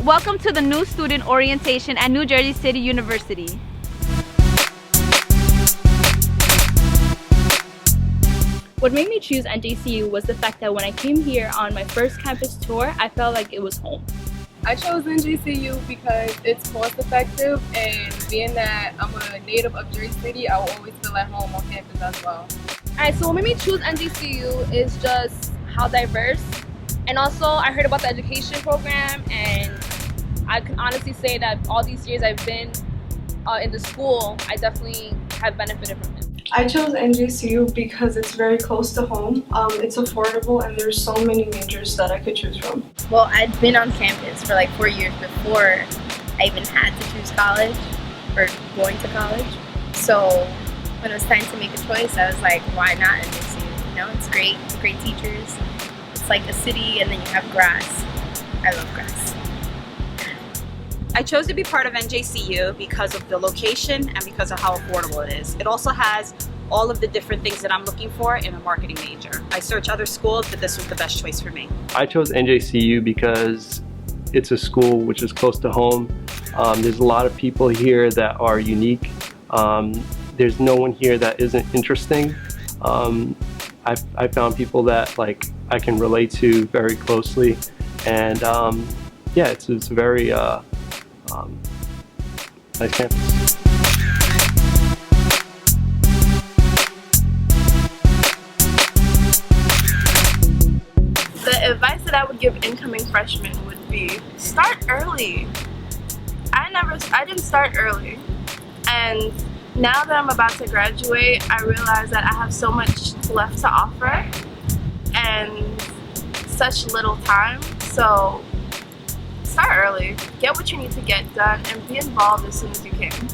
Welcome to the new student orientation at New Jersey City University. What made me choose NJCU was the fact that when I came here on my first campus tour, I felt like it was home. I chose NJCU because it's cost effective, and being that I'm a native of Jersey City, I will always feel at home on campus as well. Alright, so what made me choose NJCU is just how diverse, and also I heard about the education program, and I can honestly say that all these years I've been in the school, I definitely have benefited from it. I chose NJCU because it's very close to home, it's affordable, and there's so many majors that I could choose from. Well, I'd been on campus for like 4 years before I even had to choose college or going to college. So when it was time to make a choice, I was like, why not NJCU? You know, it's great teachers. It's like a city, and then you have grass. I love grass. I chose to be part of NJCU because of the location and because of how affordable it is. It also has all of the different things that I'm looking for in a marketing major. I searched other schools, but this was the best choice for me. I chose NJCU because it's a school which is close to home. There's a lot of people here that are unique. There's no one here that isn't interesting. I found people that I can relate to very closely, and yeah, it's a very nice campus. The advice that I would give incoming freshmen would be start early. I didn't start early, and now that I'm about to graduate, I realize that I have so much left to offer and such little time. So start early, get what you need to get done, and be involved as soon as you can.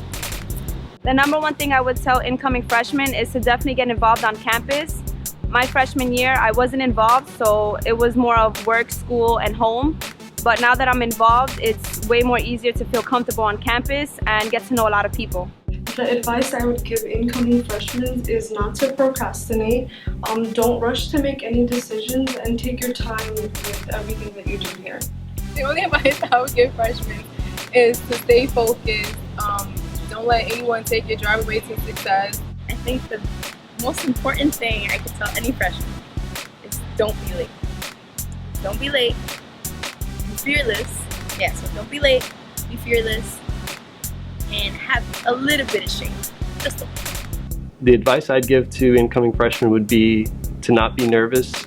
The number one thing I would tell incoming freshmen is to definitely get involved on campus. My freshman year, I wasn't involved, so it was more of work, school, and home. But now that I'm involved, it's way more easier to feel comfortable on campus and get to know a lot of people. The advice I would give incoming freshmen is not to procrastinate. Don't rush to make any decisions, and take your time with everything that you do here. The only advice I would give freshmen is to stay focused. Don't let anyone take your drive away to success. I think the most important thing I could tell any freshman is don't be late. Don't be late. Be fearless. Yeah, so don't be late. Be fearless. And have a little bit of shame. Just a little. The advice I'd give to incoming freshmen would be to not be nervous.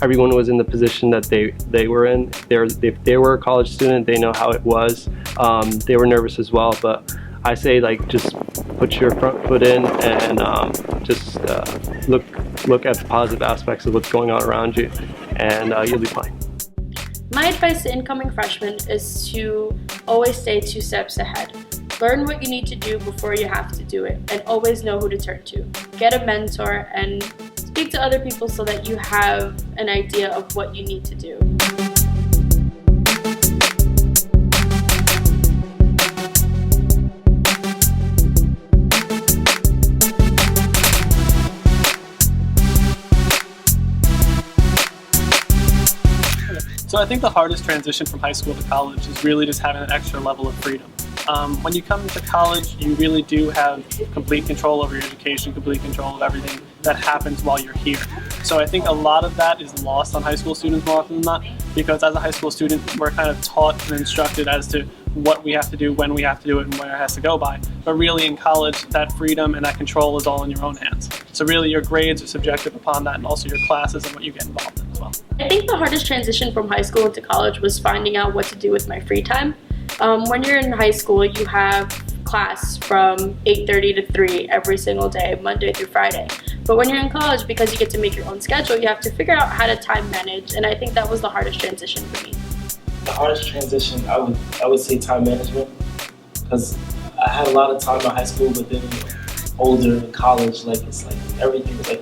Everyone was in the position that they were in. If they were a college student, they know how it was. They were nervous as well, but I say just put your front foot in and just look at the positive aspects of what's going on around you, and you'll be fine. My advice to incoming freshmen is to always stay 2 steps ahead. Learn what you need to do before you have to do it, and always know who to turn to. Get a mentor and speak to other people so that you have an idea of what you need to do. So I think the hardest transition from high school to college is really just having an extra level of freedom. When you come to college, you really do have complete control over your education, complete control of everything that happens while you're here. So I think a lot of that is lost on high school students more often than not, because as a high school student, we're kind of taught and instructed as to what we have to do, when we have to do it, and where it has to go by. But really in college, that freedom and that control is all in your own hands. So really your grades are subjective upon that, and also your classes and what you get involved in as well. I think the hardest transition from high school into college was finding out what to do with my free time. When you're in high school, you have class from 8:30 to 3 every single day, Monday through Friday. But when you're in college, because you get to make your own schedule, you have to figure out how to time manage, and I think that was the hardest transition for me. The hardest transition, I would say time management, because I had a lot of time in high school, but then older in college, it's like everything was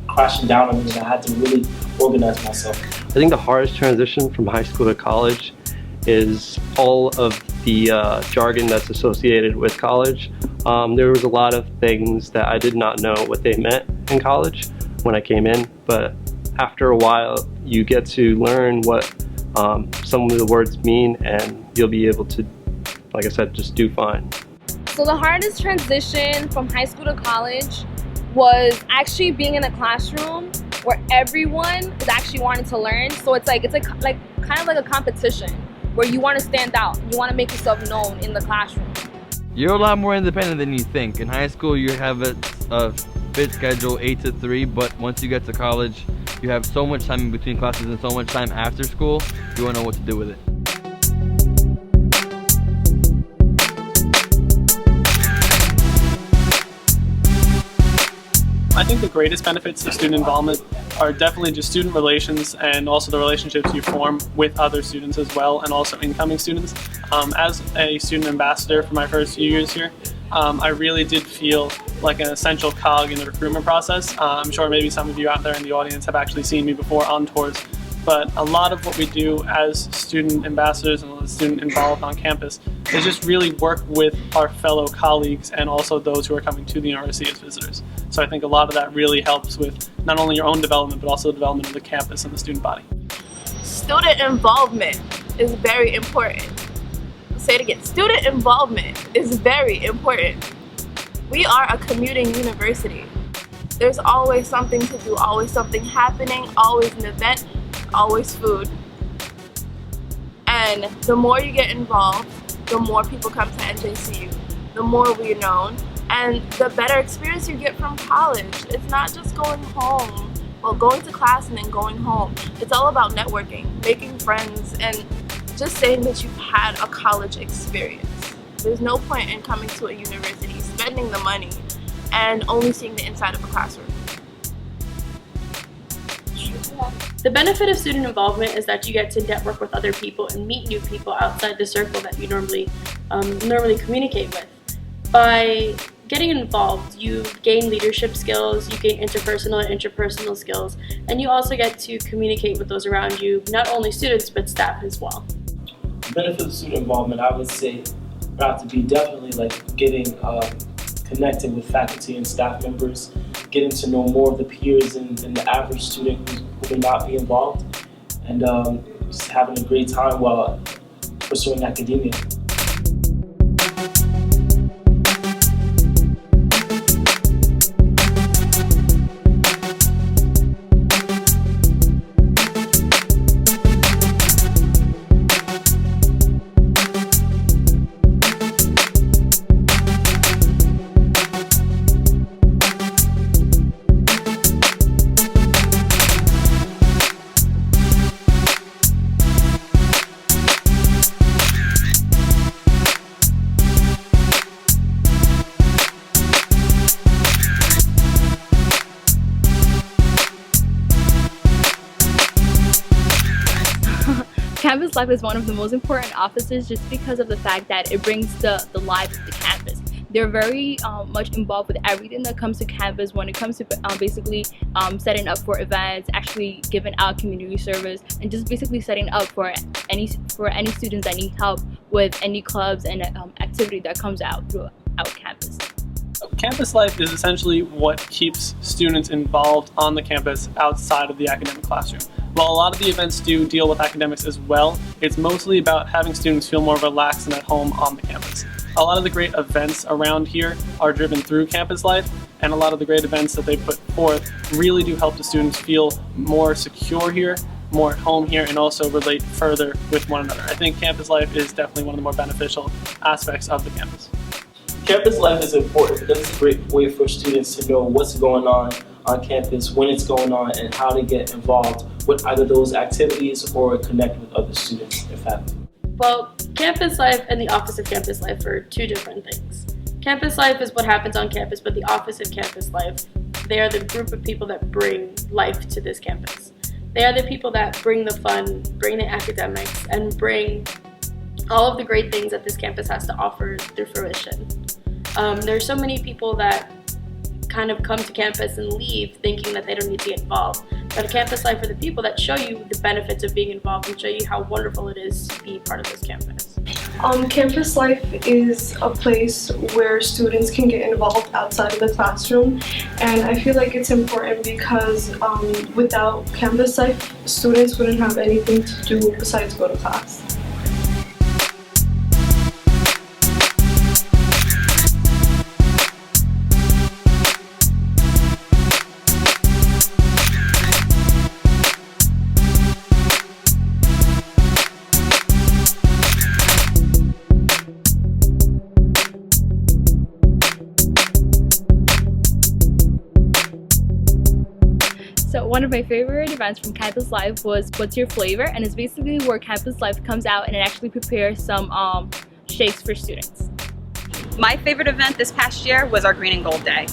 crashing down on me, and I had to really organize myself. I think the hardest transition from high school to college is all of the jargon that's associated with college. There was a lot of things that I did not know what they meant in college when I came in, but after a while you get to learn what some of the words mean, and you'll be able to, like I said, just do fine. So the hardest transition from high school to college was actually being in a classroom where everyone is actually wanting to learn. So it's like kind of like a competition where you want to stand out, you want to make yourself known in the classroom. You're a lot more independent than you think. In high school, you have a fit schedule 8 to 3, but once you get to college, you have so much time in between classes and so much time after school, you won't know what to do with it. I think the greatest benefits of student involvement are definitely just student relations and also the relationships you form with other students as well, and also incoming students. As a student ambassador for my first few years here, I really did feel like an essential cog in the recruitment process. I'm sure maybe some of you out there in the audience have actually seen me before on tours, but a lot of what we do as student ambassadors and student involved on campus is just really work with our fellow colleagues and also those who are coming to the university as visitors. So I think a lot of that really helps with not only your own development, but also the development of the campus and the student body. Student involvement is very important. I'll say it again, student involvement is very important. We are a commuting university. There's always something to do, always something happening, always an event, always food. And the more you get involved, the more people come to NJCU, the more we're known, and the better experience you get from college. It's not just going home, well, going to class and then going home. It's all about networking, making friends, and just saying that you've had a college experience. There's no point in coming to a university, spending the money, and only seeing the inside of a classroom. The benefit of student involvement is that you get to network with other people and meet new people outside the circle that you normally communicate with. By getting involved, you gain leadership skills, you gain interpersonal and intrapersonal skills, and you also get to communicate with those around you, not only students, but staff as well. The benefit of student involvement, I would say, would have to be definitely like getting connected with faculty and staff members, getting to know more of the peers than the average student who may not be involved, and just having a great time while pursuing academia. Campus life is one of the most important offices just because of the fact that it brings the life of the campus. They're very much involved with everything that comes to campus when it comes to basically setting up for events, actually giving out community service, and just basically setting up for any students that need help with any clubs and activity that comes out throughout campus. Campus life is essentially what keeps students involved on the campus outside of the academic classroom. While a lot of the events do deal with academics as well, it's mostly about having students feel more relaxed and at home on the campus. A lot of the great events around here are driven through campus life, and a lot of the great events that they put forth really do help the students feel more secure here, more at home here, and also relate further with one another. I think campus life is definitely one of the more beneficial aspects of the campus. Campus life is important because it's a great way for students to know what's going on campus, when it's going on, and how to get involved with either those activities or connect with other students and faculty. Well, campus life and the office of campus life are two different things. Campus life is what happens on campus, but the office of campus life, they are the group of people that bring life to this campus. They are the people that bring the fun, bring the academics, and bring all of the great things that this campus has to offer through fruition. There are so many people that kind of come to campus and leave thinking that they don't need to get involved. But a campus life are the people that show you the benefits of being involved and show you how wonderful it is to be part of this campus. Campus life is a place where students can get involved outside of the classroom, and I feel like it's important because without campus life, students wouldn't have anything to do besides go to class. So one of my favorite events from Campus Life was What's Your Flavor? And it's basically where Campus Life comes out and it actually prepares some shakes for students. My favorite event this past year was our Green and Gold Day.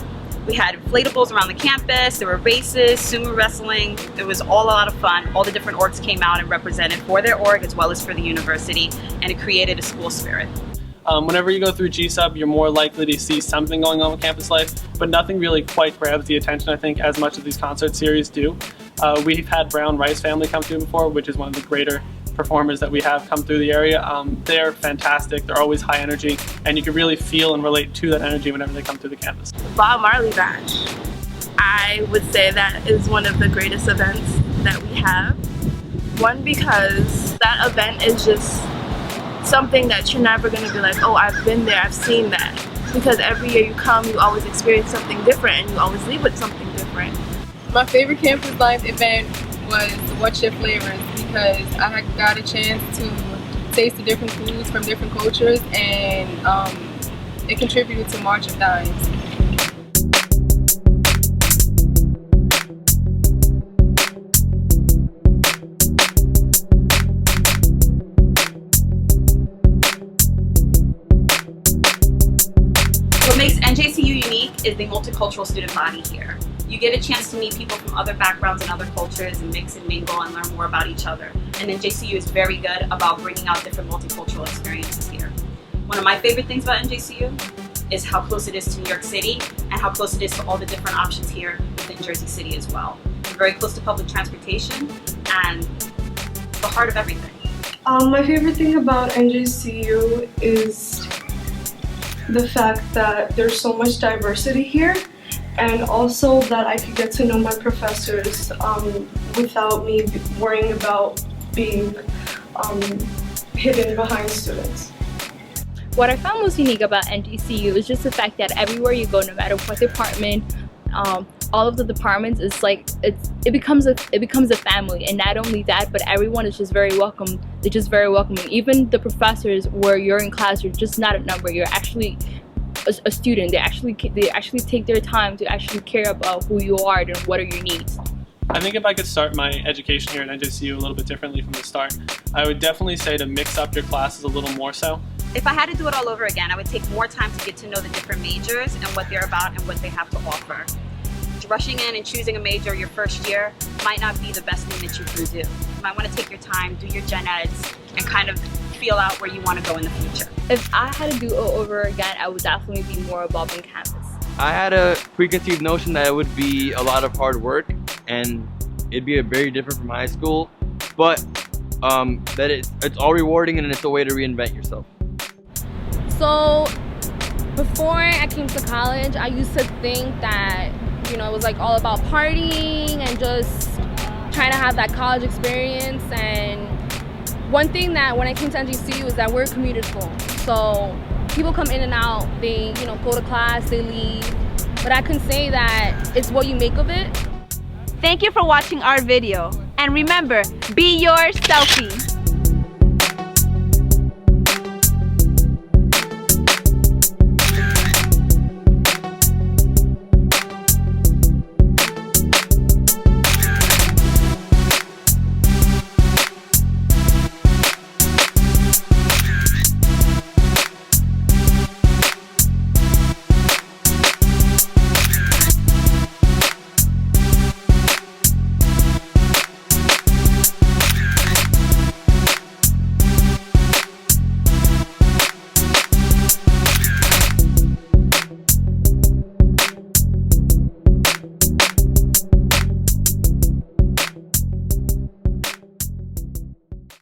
We had inflatables around the campus, there were races, sumo wrestling. It was all a lot of fun. All the different orgs came out and represented for their org as well as for the university, and it created a school spirit. Whenever you go through G-Sub, you're more likely to see something going on with campus life, but nothing really quite grabs the attention, I think, as much as these concert series do. We've had Brown Rice Family come through before, which is one of the greater performers that we have come through the area. They're fantastic, they're always high energy, and you can really feel and relate to that energy whenever they come through the campus. Bob Marley Bash. I would say that is one of the greatest events that we have. One, because that event is just something that you're never going to be like, oh, I've been there, I've seen that. Because every year you come, you always experience something different and you always leave with something different. My favorite Campus Life event was What's Your Flavors, because I got a chance to taste the different foods from different cultures, and it contributed to March of Dimes. What makes NJCU unique is the multicultural student body here. You get a chance to meet people from other backgrounds and other cultures and mix and mingle and learn more about each other. And NJCU is very good about bringing out different multicultural experiences here. One of my favorite things about NJCU is how close it is to New York City and how close it is to all the different options here within Jersey City as well. We're very close to public transportation and the heart of everything. My favorite thing about NJCU is the fact that there's so much diversity here, and also that I could get to know my professors without me worrying about being hidden behind students. What I found most unique about NJCU is just the fact that everywhere you go, no matter what department, all of the departments, it's like it becomes a family. And not only that, but everyone is just very welcome. They're just very welcoming. Even the professors, where you're in class, you're just not a number. You're actually a student. They actually take their time to actually care about who you are and what are your needs. I think if I could start my education here at NJCU a little bit differently from the start, I would definitely say to mix up your classes a little more so. If I had to do it all over again, I would take more time to get to know the different majors and what they're about and what they have to offer. Rushing in and choosing a major your first year might not be the best thing that you can do. You might want to take your time, do your gen eds, and kind of feel out where you want to go in the future. If I had to do it over again, I would definitely be more involved in campus. I had a preconceived notion that it would be a lot of hard work and it'd be very different from high school, but that it's all rewarding and it's a way to reinvent yourself. So before I came to college, I used to think that, you know, it was like all about partying and just trying to have that college experience. And one thing that when I came to NJCU is that we're a commuter school. So people come in and out, they, you know, go to class, they leave. But I can say that it's what you make of it. Thank you for watching our video. And remember, be your selfie.